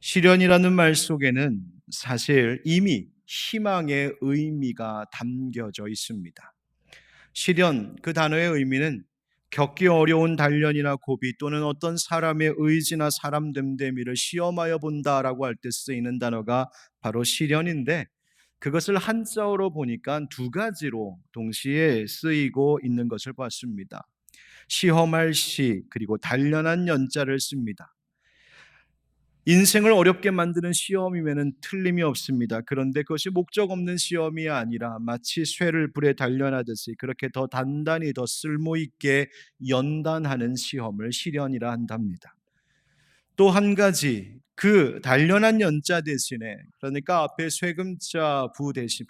시련이라는 말 속에는 사실 이미 희망의 의미가 담겨져 있습니다. 시련, 그 단어의 의미는 겪기 어려운 단련이나 고비 또는 어떤 사람의 의지나 사람 됨됨이를 시험하여 본다라고 할 때 쓰이는 단어가 바로 시련인데, 그것을 한자어로 보니까 두 가지로 동시에 쓰이고 있는 것을 봤습니다. 시험할 시, 그리고 단련한 연자를 씁니다. 인생을 어렵게 만드는 시험이면은 틀림이 없습니다. 그런데 그것이 목적 없는 시험이 아니라 마치 쇠를 불에 단련하듯이 그렇게 더 단단히 더 쓸모 있게 연단하는 시험을 시련이라 한답니다. 또 한 가지, 그 단련한 연자 대신에, 그러니까 앞에 쇠금자 부 대신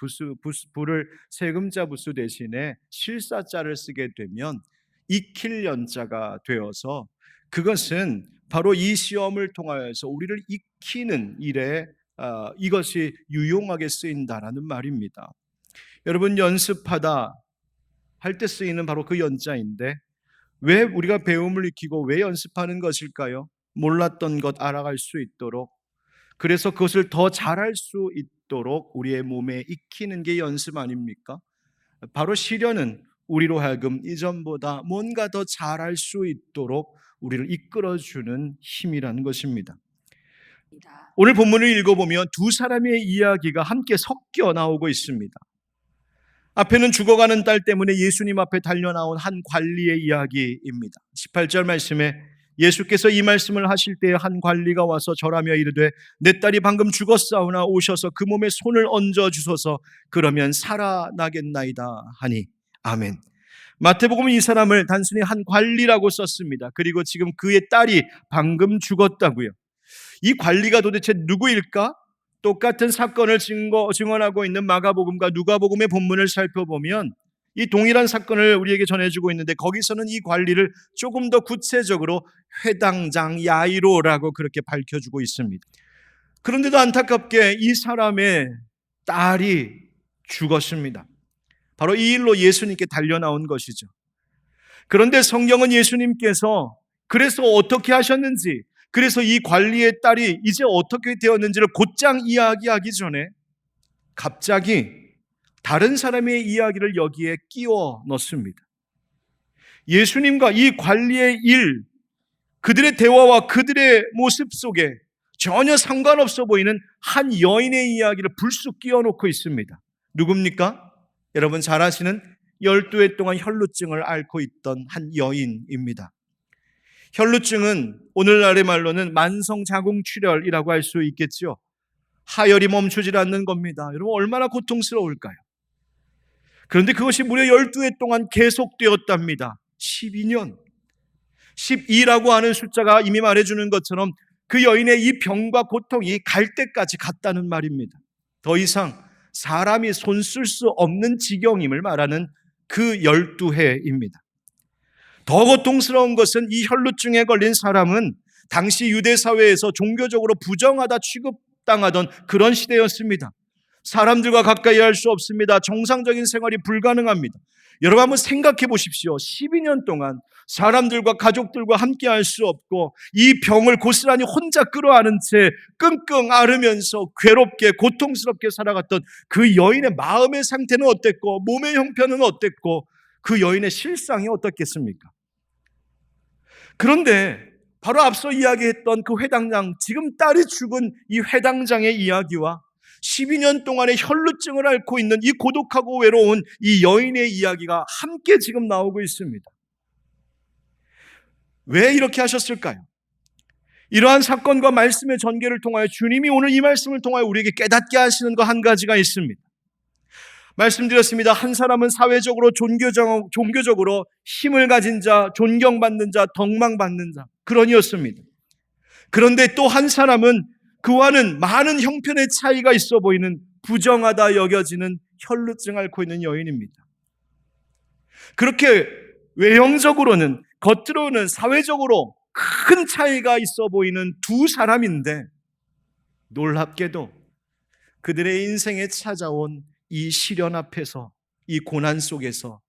부를 세금자 부수 대신에 실사자를 쓰게 되면 익힐 연자가 되어서, 그것은 바로 이 시험을 통하여서 우리를 익히는 일에 이것이 유용하게 쓰인다라는 말입니다. 여러분, 연습하다 할 때 쓰이는 바로 그 연자인데, 왜 우리가 배움을 익히고 왜 연습하는 것일까요? 몰랐던 것 알아갈 수 있도록, 그래서 그것을 더 잘할 수 있도록 우리의 몸에 익히는 게 연습 아닙니까? 바로 시련은 우리로 하여금 이전보다 뭔가 더 잘할 수 있도록 우리를 이끌어주는 힘이라는 것입니다. 오늘 본문을 읽어보면 두 사람의 이야기가 함께 섞여 나오고 있습니다. 앞에는 죽어가는 딸 때문에 예수님 앞에 달려나온 한 관리의 이야기입니다. 18절 말씀에 예수께서 이 말씀을 하실 때에 한 관리가 와서 절하며 이르되 내 딸이 방금 죽었사오나 오셔서 그 몸에 손을 얹어 주소서, 그러면 살아나겠나이다 하니. 아멘. 마태복음은 이 사람을 단순히 한 관리라고 썼습니다. 그리고 지금 그의 딸이 방금 죽었다고요. 이 관리가 도대체 누구일까? 똑같은 사건을 증언하고 있는 마가복음과 누가복음의 본문을 살펴보면 이 동일한 사건을 우리에게 전해주고 있는데, 거기서는 이 관리를 조금 더 구체적으로 회당장 야이로라고 그렇게 밝혀주고 있습니다. 그런데도 안타깝게 이 사람의 딸이 죽었습니다. 바로 이 일로 예수님께 달려나온 것이죠. 그런데 성경은 예수님께서 그래서 어떻게 하셨는지, 그래서 이 관리의 딸이 이제 어떻게 되었는지를 곧장 이야기하기 전에 갑자기 다른 사람의 이야기를 여기에 끼워 넣습니다. 예수님과 이 관리의 일, 그들의 대화와 그들의 모습 속에 전혀 상관없어 보이는 한 여인의 이야기를 불쑥 끼워 놓고 있습니다. 누굽니까? 여러분 잘 아시는 12해 동안 혈루증을 앓고 있던 한 여인입니다. 혈루증은 오늘날의 말로는 만성자궁출혈이라고 할 수 있겠죠. 하혈이 멈추질 않는 겁니다. 여러분 얼마나 고통스러울까요? 그런데 그것이 무려 12해 동안 계속되었답니다. 12년. 12라고 하는 숫자가 이미 말해주는 것처럼 그 여인의 이 병과 고통이 갈 때까지 갔다는 말입니다. 더 이상 사람이 손 쓸 수 없는 지경임을 말하는 그 12해입니다. 더 고통스러운 것은 이 혈루증에 걸린 사람은 당시 유대 사회에서 종교적으로 부정하다 취급당하던 그런 시대였습니다. 사람들과 가까이 할 수 없습니다. 정상적인 생활이 불가능합니다. 여러분 한번 생각해 보십시오. 12년 동안 사람들과 가족들과 함께 할 수 없고 이 병을 고스란히 혼자 끌어안은 채 끙끙 앓으면서 괴롭게 고통스럽게 살아갔던 그 여인의 마음의 상태는 어땠고 몸의 형편은 어땠고 그 여인의 실상이 어떻겠습니까? 그런데 바로 앞서 이야기했던 그 회당장, 지금 딸이 죽은 이 회당장의 이야기와 12년 동안의 혈루증을 앓고 있는 이 고독하고 외로운 이 여인의 이야기가 함께 지금 나오고 있습니다. 왜 이렇게 하셨을까요? 이러한 사건과 말씀의 전개를 통하여 주님이 오늘 이 말씀을 통하여 우리에게 깨닫게 하시는 거 한 가지가 있습니다. 말씀드렸습니다. 한 사람은 사회적으로 종교적으로 힘을 가진 자, 존경받는 자, 덕망받는 자, 그러니였습니다. 그런데 또 한 사람은 그와는 많은 형편의 차이가 있어 보이는 부정하다 여겨지는 혈루증을 앓고 있는 여인입니다. 그렇게 외형적으로는, 겉으로는 사회적으로 큰 차이가 있어 보이는 두 사람인데, 놀랍게도 그들의 인생에 찾아온 이 시련 앞에서, 이 고난 속에서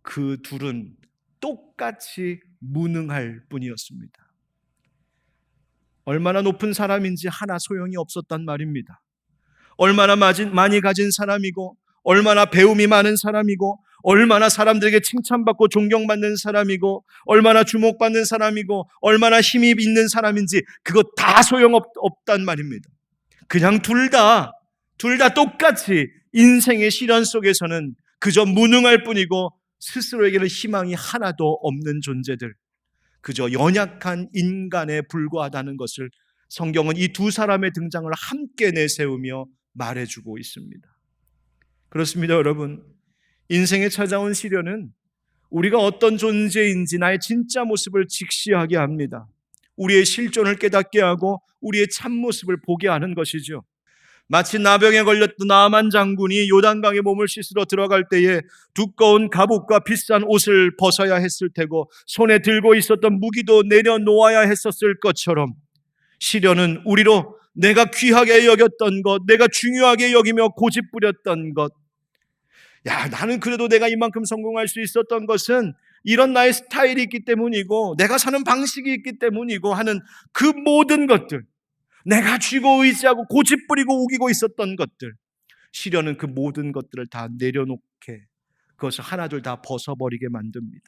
그 둘은 똑같이 무능할 뿐이었습니다. 얼마나 높은 사람인지 하나 소용이 없었단 말입니다. 얼마나 많이 가진 사람이고, 얼마나 배움이 많은 사람이고, 얼마나 사람들에게 칭찬받고 존경받는 사람이고, 얼마나 주목받는 사람이고, 얼마나 힘이 있는 사람인지 그거 다 소용없단 말입니다. 그냥 둘 다 똑같이 인생의 시련 속에서는 그저 무능할 뿐이고 스스로에게는 희망이 하나도 없는 존재들, 그저 연약한 인간에 불과하다는 것을 성경은 이 두 사람의 등장을 함께 내세우며 말해주고 있습니다. 그렇습니다, 여러분. 인생에 찾아온 시련은 우리가 어떤 존재인지 나의 진짜 모습을 직시하게 합니다. 우리의 실존을 깨닫게 하고 우리의 참모습을 보게 하는 것이죠. 마치 나병에 걸렸던 나만 장군이 요단강에 몸을 씻으러 들어갈 때에 두꺼운 갑옷과 비싼 옷을 벗어야 했을 테고 손에 들고 있었던 무기도 내려놓아야 했었을 것처럼, 시련은 우리로 내가 귀하게 여겼던 것, 내가 중요하게 여기며 고집부렸던 것, 나는 그래도 내가 이만큼 성공할 수 있었던 것은 이런 나의 스타일이 있기 때문이고 내가 사는 방식이 있기 때문이고 하는 그 모든 것들, 내가 쥐고 의지하고 고집부리고 우기고 있었던 것들, 시련은 그 모든 것들을 다 내려놓게, 그것을 하나둘 다 벗어버리게 만듭니다.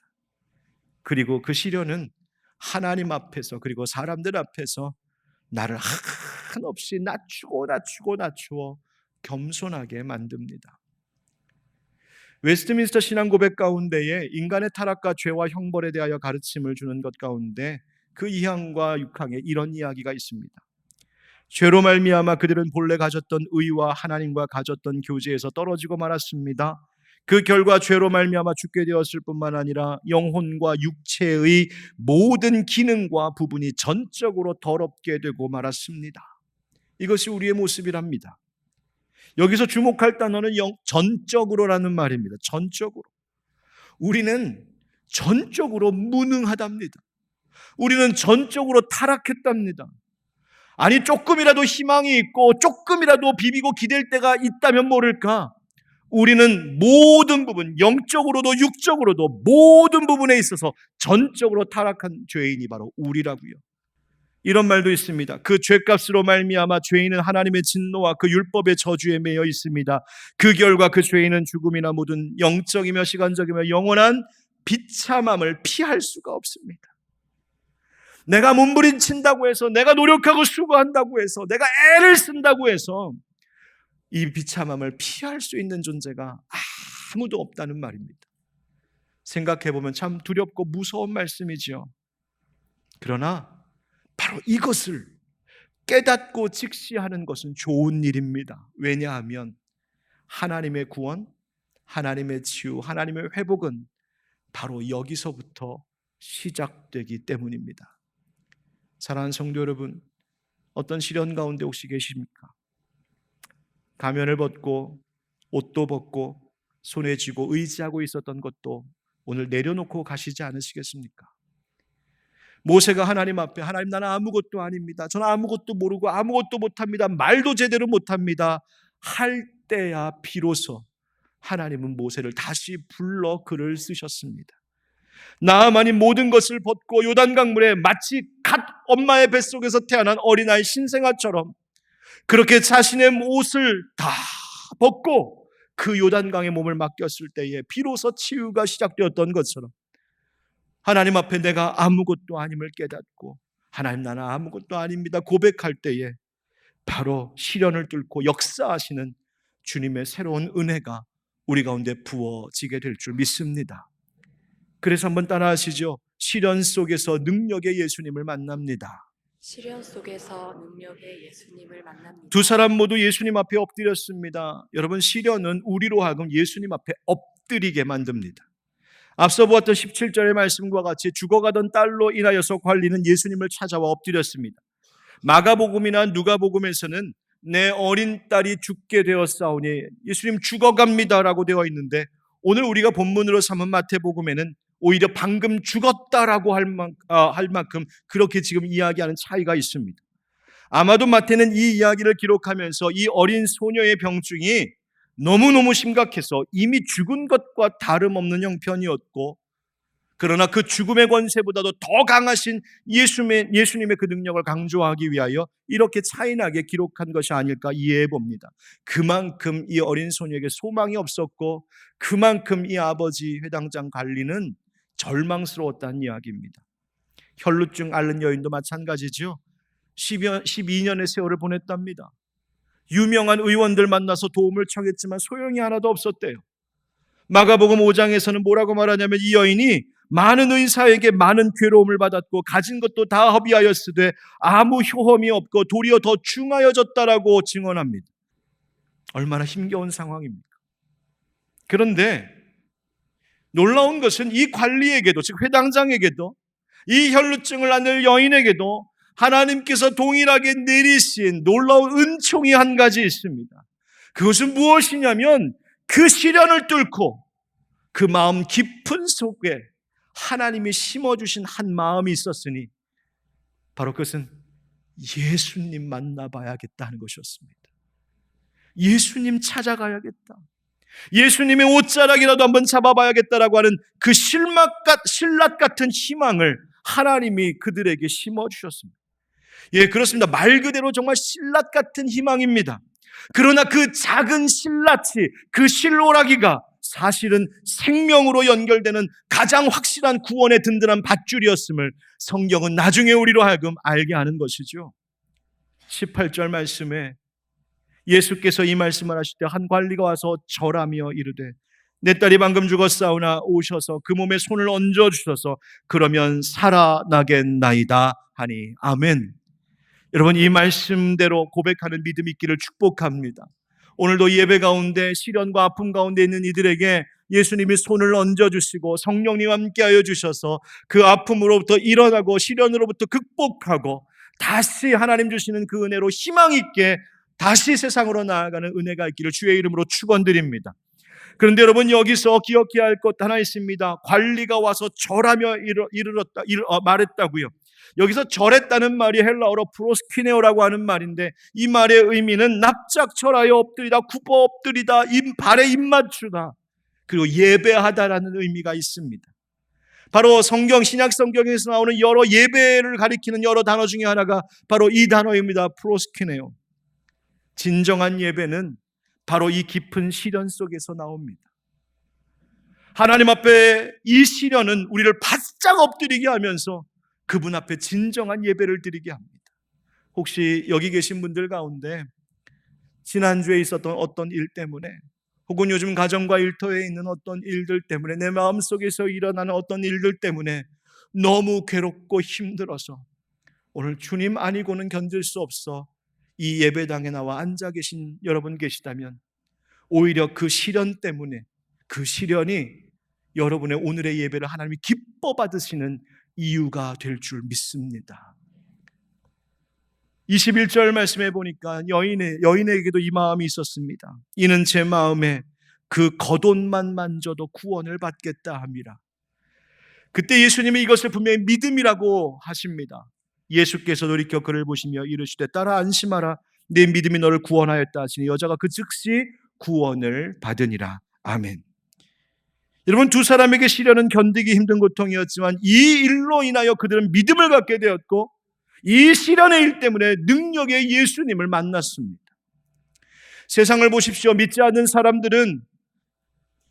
그리고 그 시련은 하나님 앞에서 그리고 사람들 앞에서 나를 한없이 낮추어 겸손하게 만듭니다. 웨스트민스터 신앙고백 가운데에 인간의 타락과 죄와 형벌에 대하여 가르침을 주는 것 가운데 그 2항과 6항에 이런 이야기가 있습니다. 죄로 말미암아 그들은 본래 가졌던 의와 하나님과 가졌던 교제에서 떨어지고 말았습니다. 그 결과 죄로 말미암아 죽게 되었을 뿐만 아니라 영혼과 육체의 모든 기능과 부분이 전적으로 더럽게 되고 말았습니다. 이것이 우리의 모습이랍니다. 여기서 주목할 단어는 전적으로라는 말입니다. 전적으로. 우리는 전적으로 무능하답니다. 우리는 전적으로 타락했답니다. 아니, 조금이라도 희망이 있고 조금이라도 비비고 기댈 때가 있다면 모를까, 우리는 모든 부분, 영적으로도 육적으로도 모든 부분에 있어서 전적으로 타락한 죄인이 바로 우리라고요. 이런 말도 있습니다. 그 죄값으로 말미암아 죄인은 하나님의 진노와 그 율법의 저주에 매여 있습니다. 그 결과 그 죄인은 죽음이나 모든 영적이며 시간적이며 영원한 비참함을 피할 수가 없습니다. 내가 몸부림친다고 해서, 내가 노력하고 수고한다고 해서, 내가 애를 쓴다고 해서 이 비참함을 피할 수 있는 존재가 아무도 없다는 말입니다. 생각해보면 참 두렵고 무서운 말씀이지요. 그러나 바로 이것을 깨닫고 직시하는 것은 좋은 일입니다. 왜냐하면 하나님의 구원, 하나님의 치유, 하나님의 회복은 바로 여기서부터 시작되기 때문입니다. 사랑하는 성도 여러분, 어떤 시련 가운데 혹시 계십니까? 가면을 벗고 옷도 벗고 손에 쥐고 의지하고 있었던 것도 오늘 내려놓고 가시지 않으시겠습니까? 모세가 하나님 앞에, 하나님 나는 아무것도 아닙니다, 저는 아무것도 모르고 아무것도 못합니다, 말도 제대로 못합니다 할 때야 비로소 하나님은 모세를 다시 불러 글을 쓰셨습니다. 나아만이 모든 것을 벗고 요단강물에 마치 갓 엄마의 뱃속에서 태어난 어린아이 신생아처럼 그렇게 자신의 옷을 다 벗고 그 요단강에 몸을 맡겼을 때에 비로소 치유가 시작되었던 것처럼, 하나님 앞에 내가 아무것도 아님을 깨닫고 하나님 나는 아무것도 아닙니다 고백할 때에 바로 시련을 뚫고 역사하시는 주님의 새로운 은혜가 우리 가운데 부어지게 될 줄 믿습니다. 그래서 한번 따라하시죠. 시련 속에서 능력의 예수님을 만납니다. 시련 속에서 능력의 예수님을 만납니다. 두 사람 모두 예수님 앞에 엎드렸습니다. 여러분, 시련은 우리로 하여금 예수님 앞에 엎드리게 만듭니다. 앞서 보았던 17절의 말씀과 같이 죽어가던 딸로 인하여서 관리는 예수님을 찾아와 엎드렸습니다. 마가복음이나 누가복음에서는 내 어린 딸이 죽게 되었사오니 예수님 죽어갑니다라고 되어 있는데, 오늘 우리가 본문으로 삼은 마태복음에는 오히려 방금 죽었다라고 할 만큼 그렇게 지금 이야기하는 차이가 있습니다. 아마도 마태는 이 이야기를 기록하면서 이 어린 소녀의 병증이 너무너무 심각해서 이미 죽은 것과 다름없는 형편이었고, 그러나 그 죽음의 권세보다도 더 강하신 예수님의 그 능력을 강조하기 위하여 이렇게 차이나게 기록한 것이 아닐까 이해해 봅니다. 그만큼 이 어린 소녀에게 소망이 없었고 그만큼 이 아버지 회당장 관리는 절망스러웠다는 이야기입니다. 혈루증 앓는 여인도 마찬가지죠. 12년의 세월을 보냈답니다. 유명한 의원들 만나서 도움을 청했지만 소용이 하나도 없었대요. 마가복음 5장에서는 뭐라고 말하냐면 이 여인이 많은 의사에게 많은 괴로움을 받았고 가진 것도 다 허비하였으되 아무 효험이 없고 도리어 더 중하여졌다라고 증언합니다. 얼마나 힘겨운 상황입니까? 그런데 놀라운 것은 이 관리에게도, 즉 회당장에게도, 이 혈루증을 앓는 여인에게도 하나님께서 동일하게 내리신 놀라운 은총이 한 가지 있습니다. 그것은 무엇이냐면 그 시련을 뚫고 그 마음 깊은 속에 하나님이 심어주신 한 마음이 있었으니 바로 그것은 예수님 만나봐야겠다는 것이었습니다. 예수님 찾아가야겠다. 예수님의 옷자락이라도 한번 잡아봐야겠다라고 하는 그 신라 같은 희망을 하나님이 그들에게 심어주셨습니다. 예, 그렇습니다. 말 그대로 정말 신라 같은 희망입니다. 그러나 그 작은 신라치, 그 실로라기가 사실은 생명으로 연결되는 가장 확실한 구원의 든든한 밧줄이었음을 성경은 나중에 우리로 하여금 알게 하는 것이죠. 18절 말씀에 예수께서 이 말씀을 하실 때 한 관리가 와서 절하며 이르되 내 딸이 방금 죽었사오나 오셔서 그 몸에 손을 얹어 주셔서 그러면 살아나겠나이다 하니 아멘. 여러분, 이 말씀대로 고백하는 믿음이 있기를 축복합니다. 오늘도 예배 가운데 시련과 아픔 가운데 있는 이들에게 예수님이 손을 얹어주시고 성령님 함께하여 주셔서 그 아픔으로부터 일어나고 시련으로부터 극복하고 다시 하나님 주시는 그 은혜로 희망 있게 다시 세상으로 나아가는 은혜가 있기를 주의 이름으로 축원드립니다. 그런데 여러분, 여기서 기억해야 할 것 하나 있습니다. 관리가 와서 절하며 말했다고요. 여기서 절했다는 말이 헬라어로 프로스퀴네오라고 하는 말인데 이 말의 의미는 납작 절하여 엎드리다, 굽어 엎드리다, 발에 입 맞추다, 그리고 예배하다라는 의미가 있습니다. 바로 신약 성경에서 나오는 여러 예배를 가리키는 여러 단어 중에 하나가 바로 이 단어입니다. 프로스퀴네오. 진정한 예배는 바로 이 깊은 시련 속에서 나옵니다. 하나님 앞에 이 시련은 우리를 바짝 엎드리게 하면서 그분 앞에 진정한 예배를 드리게 합니다. 혹시 여기 계신 분들 가운데 지난주에 있었던 어떤 일 때문에 혹은 요즘 가정과 일터에 있는 어떤 일들 때문에 내 마음속에서 일어나는 어떤 일들 때문에 너무 괴롭고 힘들어서 오늘 주님 아니고는 견딜 수 없어 이 예배당에 나와 앉아 계신 여러분 계시다면 오히려 그 시련 때문에 그 시련이 여러분의 오늘의 예배를 하나님이 기뻐 받으시는 이유가 될 줄 믿습니다. 21절 말씀해 보니까 여인에게도 이 마음이 있었습니다. 이는 제 마음에 그 겉옷만 만져도 구원을 받겠다 함이라. 그때 예수님이 이것을 분명히 믿음이라고 하십니다. 예수께서 돌이켜 그를 보시며 이르시되 딸아 안심하라 내 믿음이 너를 구원하였다 하시니 여자가 그 즉시 구원을 받으니라. 아멘. 여러분, 두 사람에게 시련은 견디기 힘든 고통이었지만 이 일로 인하여 그들은 믿음을 갖게 되었고 이 시련의 일 때문에 능력의 예수님을 만났습니다. 세상을 보십시오. 믿지 않는 사람들은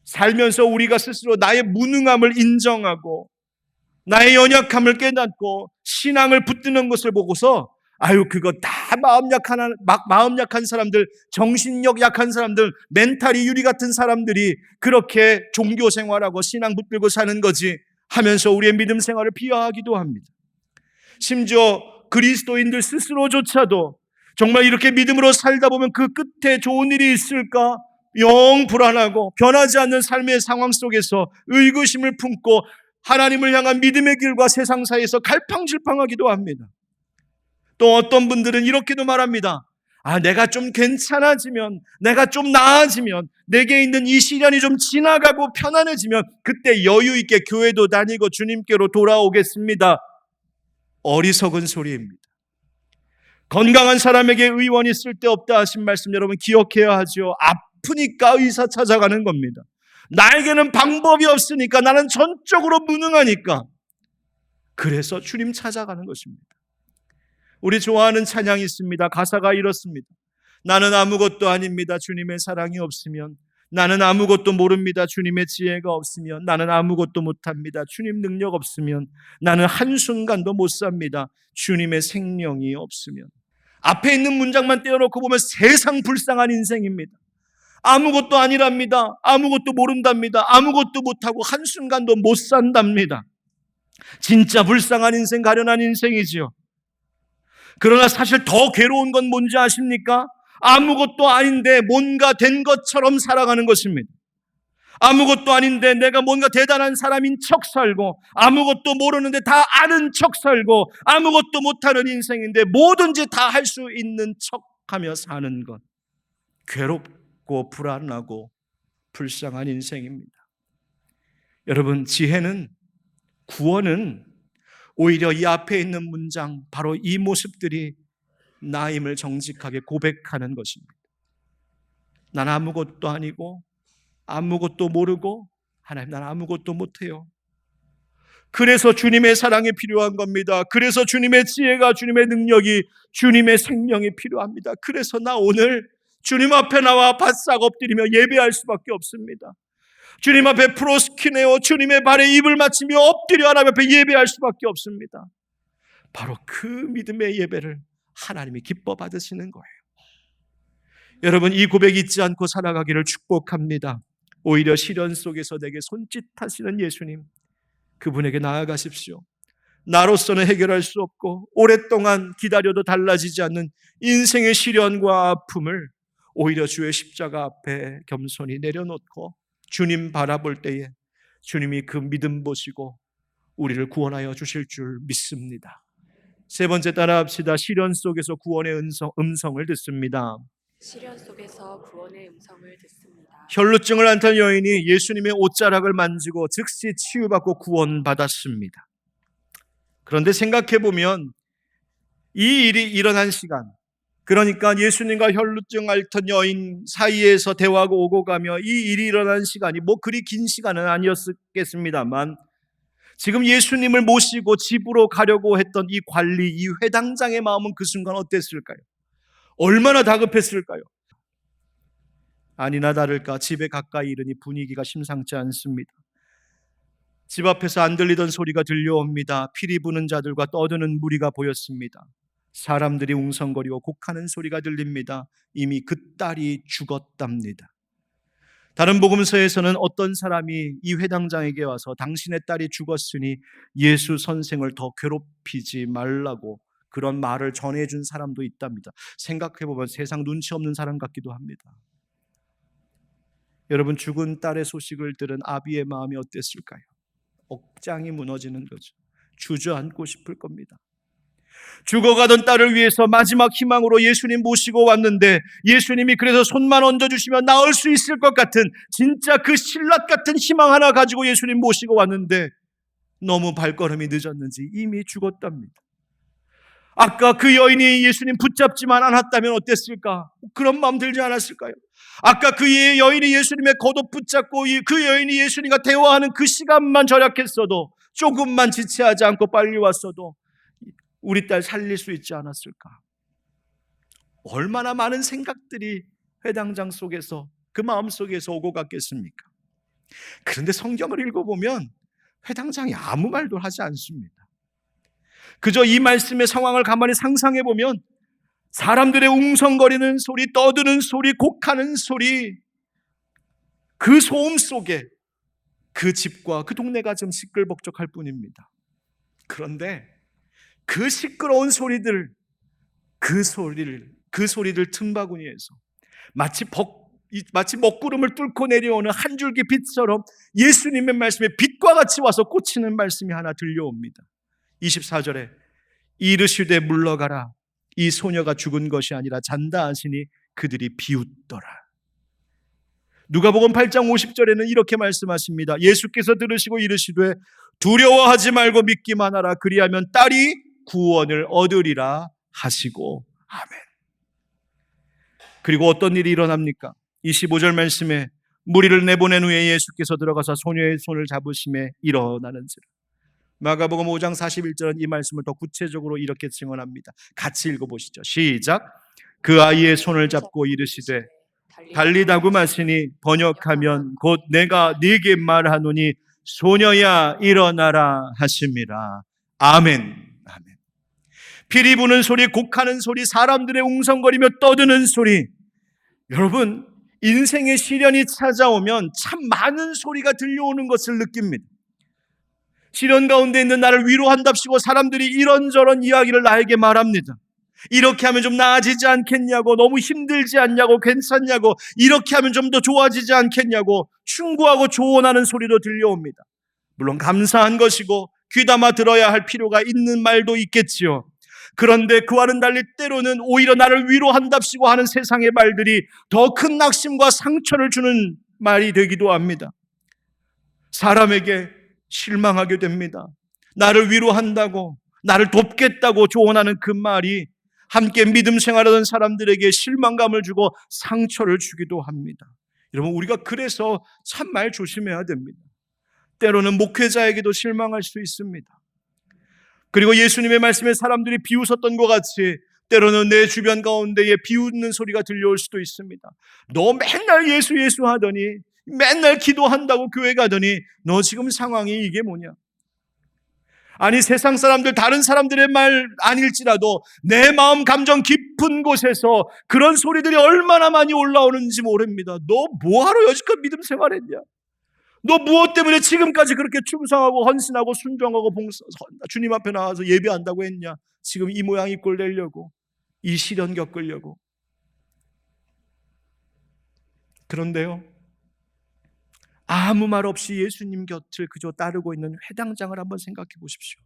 살면서 우리가 스스로 나의 무능함을 인정하고 나의 연약함을 깨닫고 신앙을 붙드는 것을 보고서 그거 다 마음 약한 사람들, 정신력 약한 사람들, 멘탈이 유리 같은 사람들이 그렇게 종교 생활하고 신앙 붙들고 사는 거지 하면서 우리의 믿음 생활을 비하하기도 합니다. 심지어 그리스도인들 스스로조차도 정말 이렇게 믿음으로 살다 보면 그 끝에 좋은 일이 있을까? 영 불안하고 변하지 않는 삶의 상황 속에서 의구심을 품고 하나님을 향한 믿음의 길과 세상 사이에서 갈팡질팡하기도 합니다. 또 어떤 분들은 이렇게도 말합니다. 내가 좀 괜찮아지면, 내가 좀 나아지면, 내게 있는 이 시련이 좀 지나가고 편안해지면 그때 여유 있게 교회도 다니고 주님께로 돌아오겠습니다. 어리석은 소리입니다. 건강한 사람에게 의원이 쓸데없다 하신 말씀 여러분 기억해야 하죠. 아프니까 의사 찾아가는 겁니다. 나에게는 방법이 없으니까, 나는 전적으로 무능하니까. 그래서 주님 찾아가는 것입니다. 우리 좋아하는 찬양이 있습니다. 가사가 이렇습니다. 나는 아무것도 아닙니다. 주님의 사랑이 없으면. 나는 아무것도 모릅니다. 주님의 지혜가 없으면. 나는 아무것도 못합니다. 주님 능력 없으면. 나는 한순간도 못 삽니다. 주님의 생명이 없으면. 앞에 있는 문장만 떼어놓고 보면 세상 불쌍한 인생입니다. 아무것도 아니랍니다. 아무것도 모른답니다. 아무것도 못하고 한순간도 못 산답니다. 진짜 불쌍한 인생, 가련한 인생이지요. 그러나 사실 더 괴로운 건 뭔지 아십니까? 아무것도 아닌데 뭔가 된 것처럼 살아가는 것입니다. 아무것도 아닌데 내가 뭔가 대단한 사람인 척 살고, 아무것도 모르는데 다 아는 척 살고, 아무것도 못하는 인생인데 뭐든지 다 할 수 있는 척하며 사는 것. 괴롭고 불안하고 불쌍한 인생입니다. 여러분, 지혜는, 구원은 오히려 이 앞에 있는 문장, 바로 이 모습들이 나임을 정직하게 고백하는 것입니다. 난 아무것도 아니고 아무것도 모르고, 하나님, 난 아무것도 못해요. 그래서 주님의 사랑이 필요한 겁니다. 그래서 주님의 지혜가, 주님의 능력이, 주님의 생명이 필요합니다. 그래서 나 오늘 주님 앞에 나와 바싹 엎드리며 예배할 수밖에 없습니다. 주님 앞에 프로스키네오, 주님의 발에 입을 맞추며 엎드려 하나님 앞에 예배할 수밖에 없습니다. 바로 그 믿음의 예배를 하나님이 기뻐 받으시는 거예요. 여러분, 이 고백 잊지 않고 살아가기를 축복합니다. 오히려 시련 속에서 내게 손짓하시는 예수님, 그분에게 나아가십시오. 나로서는 해결할 수 없고 오랫동안 기다려도 달라지지 않는 인생의 시련과 아픔을 오히려 주의 십자가 앞에 겸손히 내려놓고 주님 바라볼 때에 주님이 그 믿음 보시고 우리를 구원하여 주실 줄 믿습니다. 세 번째, 따라합시다. 시련 속에서 구원의 음성을 듣습니다. 시련 속에서 구원의 음성을 듣습니다. 혈루증을 앓던 여인이 예수님의 옷자락을 만지고 즉시 치유받고 구원받았습니다. 그런데 생각해보면 이 일이 일어난 시간, 그러니까 예수님과 혈루증 앓던 여인 사이에서 대화가 오고 가며 이 일이 일어난 시간이 뭐 그리 긴 시간은 아니었겠습니다만, 지금 예수님을 모시고 집으로 가려고 했던 이 관리, 이 회당장의 마음은 그 순간 어땠을까요? 얼마나 다급했을까요? 아니나 다를까 집에 가까이 이르니 분위기가 심상치 않습니다. 집 앞에서 안 들리던 소리가 들려옵니다. 피리 부는 자들과 떠드는 무리가 보였습니다. 사람들이 웅성거리고 곡하는 소리가 들립니다. 이미 그 딸이 죽었답니다. 다른 복음서에서는 어떤 사람이 이 회당장에게 와서 당신의 딸이 죽었으니 예수 선생을 더 괴롭히지 말라고 그런 말을 전해준 사람도 있답니다. 생각해보면 세상 눈치 없는 사람 같기도 합니다. 여러분, 죽은 딸의 소식을 들은 아비의 마음이 어땠을까요? 억장이 무너지는 거죠. 주저앉고 싶을 겁니다. 죽어가던 딸을 위해서 마지막 희망으로 예수님 모시고 왔는데, 예수님이 그래서 손만 얹어주시면 나을 수 있을 것 같은 진짜 그 신라 같은 희망 하나 가지고 예수님 모시고 왔는데 너무 발걸음이 늦었는지 이미 죽었답니다. 아까 그 여인이 예수님 붙잡지만 않았다면 어땠을까? 그런 마음 들지 않았을까요? 아까 그 여인이 예수님의 겉옷 붙잡고 그 여인이 예수님과 대화하는 그 시간만 절약했어도, 조금만 지체하지 않고 빨리 왔어도 우리 딸 살릴 수 있지 않았을까? 얼마나 많은 생각들이 회당장 속에서, 그 마음 속에서 오고 갔겠습니까? 그런데 성경을 읽어보면 회당장이 아무 말도 하지 않습니다. 그저 이 말씀의 상황을 가만히 상상해보면 사람들의 웅성거리는 소리, 떠드는 소리, 곡하는 소리, 그 소음 속에 그 집과 그 동네가 좀 시끌벅적할 뿐입니다. 그런데 그 시끄러운 소리들, 그 소리들 틈바구니에서 마치 먹구름을 뚫고 내려오는 한 줄기 빛처럼 예수님의 말씀에 빛과 같이 와서 꽂히는 말씀이 하나 들려옵니다. 24절에 이르시되 물러가라, 이 소녀가 죽은 것이 아니라 잔다 하시니 그들이 비웃더라. 누가복음 8장 50절에는 이렇게 말씀하십니다. 예수께서 들으시고 이르시되 두려워하지 말고 믿기만 하라, 그리하면 딸이 구원을 얻으리라 하시고. 아멘. 그리고 어떤 일이 일어납니까? 25절 말씀에 무리를 내보낸 후에 예수께서 들어가서 소녀의 손을 잡으심에 일어나는지라. 마가복음 5장 41절은 이 말씀을 더 구체적으로 이렇게 증언합니다. 같이 읽어보시죠. 시작. 그 아이의 손을 잡고 이르시되 달리다고 마시니 번역하면 곧 내가 네게 말하노니 소녀야 일어나라 하심이라. 아멘. 아멘. 피리 부는 소리, 곡하는 소리, 사람들의 웅성거리며 떠드는 소리. 여러분, 인생의 시련이 찾아오면 참 많은 소리가 들려오는 것을 느낍니다. 시련 가운데 있는 나를 위로한답시고 사람들이 이런저런 이야기를 나에게 말합니다. 이렇게 하면 좀 나아지지 않겠냐고, 너무 힘들지 않냐고, 괜찮냐고, 이렇게 하면 좀 더 좋아지지 않겠냐고 충고하고 조언하는 소리도 들려옵니다. 물론 감사한 것이고 귀담아 들어야 할 필요가 있는 말도 있겠지요. 그런데 그와는 달리 때로는 오히려 나를 위로한답시고 하는 세상의 말들이 더 큰 낙심과 상처를 주는 말이 되기도 합니다. 사람에게 실망하게 됩니다. 나를 위로한다고, 나를 돕겠다고 조언하는 그 말이 함께 믿음 생활하던 사람들에게 실망감을 주고 상처를 주기도 합니다. 여러분, 우리가 그래서 참 말 조심해야 됩니다. 때로는 목회자에게도 실망할 수 있습니다. 그리고 예수님의 말씀에 사람들이 비웃었던 것 같이 때로는 내 주변 가운데에 비웃는 소리가 들려올 수도 있습니다. 너 맨날 예수 하더니, 맨날 기도한다고 교회 가더니 너 지금 상황이 이게 뭐냐? 아니, 세상 사람들, 다른 사람들의 말 아닐지라도 내 마음 감정 깊은 곳에서 그런 소리들이 얼마나 많이 올라오는지 모릅니다. 너 뭐하러 여지껏 믿음 생활했냐? 너 무엇 때문에 지금까지 그렇게 충성하고 헌신하고 순종하고 주님 앞에 나와서 예배한다고 했냐? 지금 이 모양 이 꼴 내려고, 이 시련 겪으려고. 그런데요, 아무 말 없이 예수님 곁을 그저 따르고 있는 회당장을 한번 생각해 보십시오.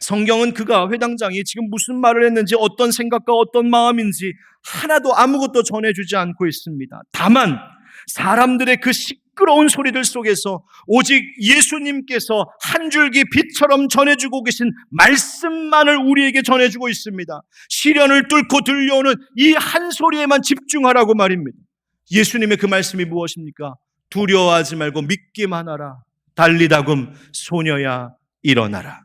성경은 그가, 회당장이 지금 무슨 말을 했는지, 어떤 생각과 어떤 마음인지 하나도 아무것도 전해주지 않고 있습니다. 다만 사람들의 그 시끄러운 소리들 속에서 오직 예수님께서 한 줄기 빛처럼 전해주고 계신 말씀만을 우리에게 전해주고 있습니다. 시련을 뚫고 들려오는 이 한 소리에만 집중하라고 말입니다. 예수님의 그 말씀이 무엇입니까? 두려워하지 말고 믿기만 하라. 달리다금 소녀야 일어나라.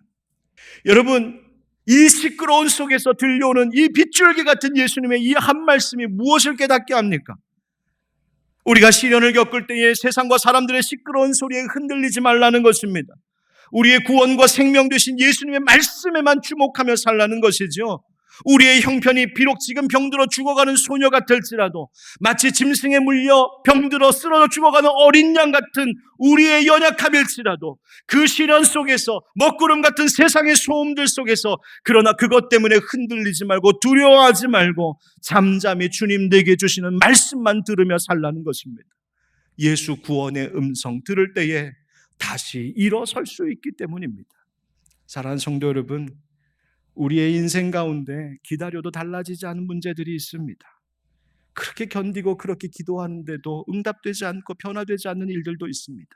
여러분, 이 시끄러운 속에서 들려오는 이 빗줄기 같은 예수님의 이 한 말씀이 무엇을 깨닫게 합니까? 우리가 시련을 겪을 때에 세상과 사람들의 시끄러운 소리에 흔들리지 말라는 것입니다. 우리의 구원과 생명 되신 예수님의 말씀에만 주목하며 살라는 것이죠. 우리의 형편이 비록 지금 병들어 죽어가는 소녀 같을지라도, 마치 짐승에 물려 병들어 쓰러져 죽어가는 어린 양 같은 우리의 연약함일지라도, 그 시련 속에서, 먹구름 같은 세상의 소음들 속에서, 그러나 그것 때문에 흔들리지 말고 두려워하지 말고 잠잠히 주님 내게 주시는 말씀만 들으며 살라는 것입니다. 예수 구원의 음성 들을 때에 다시 일어설 수 있기 때문입니다. 사랑하는 성도 여러분, 우리의 인생 가운데 기다려도 달라지지 않은 문제들이 있습니다. 그렇게 견디고 그렇게 기도하는데도 응답되지 않고 변화되지 않는 일들도 있습니다.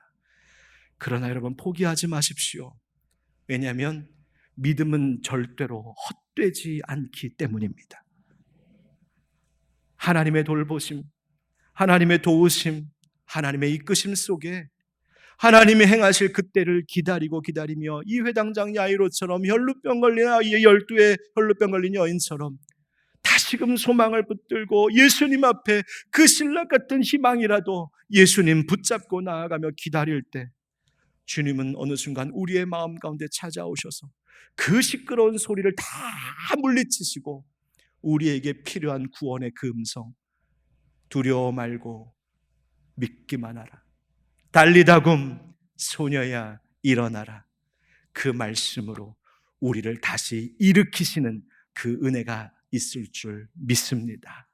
그러나 여러분, 포기하지 마십시오. 왜냐하면 믿음은 절대로 헛되지 않기 때문입니다. 하나님의 돌보심, 하나님의 도우심, 하나님의 이끄심 속에 하나님이 행하실 그때를 기다리며 이 회당장 야이로처럼 혈루병 걸린 12의 혈루병 걸린 여인처럼 다시금 소망을 붙들고 예수님 앞에 그 신랑 같은 희망이라도 예수님 붙잡고 나아가며 기다릴 때, 주님은 어느 순간 우리의 마음 가운데 찾아오셔서 그 시끄러운 소리를 다 물리치시고 우리에게 필요한 구원의 그 음성, 두려워 말고 믿기만 하라. 달리다금 소녀야 일어나라. 그 말씀으로 우리를 다시 일으키시는 그 은혜가 있을 줄 믿습니다.